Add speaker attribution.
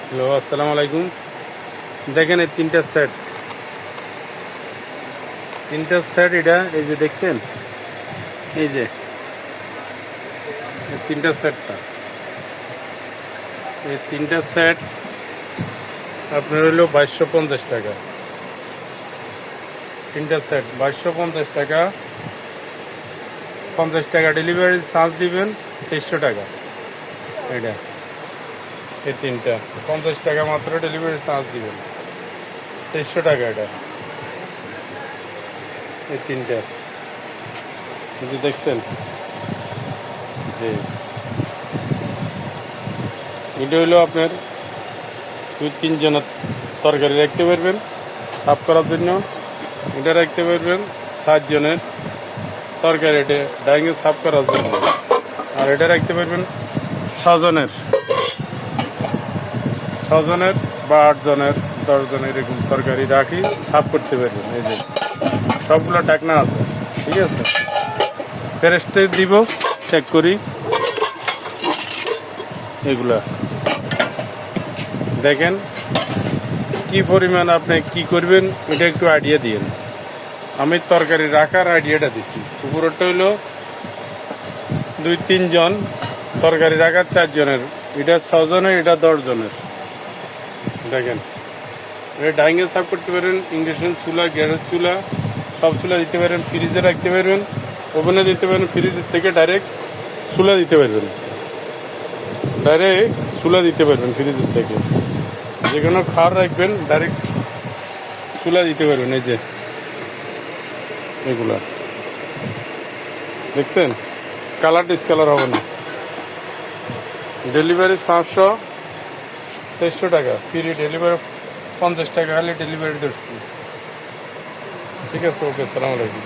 Speaker 1: Hello, আসসালামু আলাইকুম। দেখেন এই তিনটা সেট এটা এই যে দেখছেন, এই যে এই তিনটা সেট আপনার হইল 2250 টাকা। তিনটা সেট 2250 টাকা। 50 টাকা ডেলিভারি চার্জ দিবেন, 2300 টাকা। এটা এই তিনটা 50 টাকা মাত্র ডেলিভারি চার্জ দিবেন, 2300 টাকা। এটা এই তিনটা এই যে দেখছেন, যে এটা হইলো আপনার 2-3 জনের তরকারি রাখতে পারবেন সাফ করার জন্য। এটা রাখতে পারবেন 7 জনের তরকারি এটা ডাইনিং সাফ করার জন্য। আর এটা রাখতে পারবেন 6 জনের বা 8 জনের 10 জনের এরকম তরকারি রাখি সাফ করতে পারবেন। এই যে সবগুলো ঢাকনা আছে, ঠিক আছে। প্রেসটা দিব, চেক করি। এগুলা দেখেন কি পরিমাণ আপনি কি করবেন, এটা একটু আইডিয়া দিয়েন। আমি তরকারি রাখার আইডিয়াটা দিছি। উপরেরটা হইলো 2-3 জন তরকারি রাখার 4 জনের, এটা 6 জনের, এটা 10 জনের। দেখেন এটা ডাইনিংয়ে সাফ করতে পারেন, ইন্ডাকশন চুলা, গ্যাসের চুলা, সব চুলা দিতে পারেন। ফ্রিজে রাখতে পারবেন, ওভেনে দিতে পারেন। ফ্রিজের থেকে ডাইরেক্ট চুলা দিতে পারবেন, ফ্রিজের থেকে যে কোনো খাবার রাখবেন, ডাইরেক্ট চুলা দিতে পারবেন। এই যে এগুলা দেখছেন, কালার ডিসকালার হবে না। ডেলিভারি 2300 টাকা, ফ্রি ডেলিভারি 50 টাকা, খালি ডেলিভারি ধরছি। ঠিক আছে, ওকে, সালাম আলাইকুম।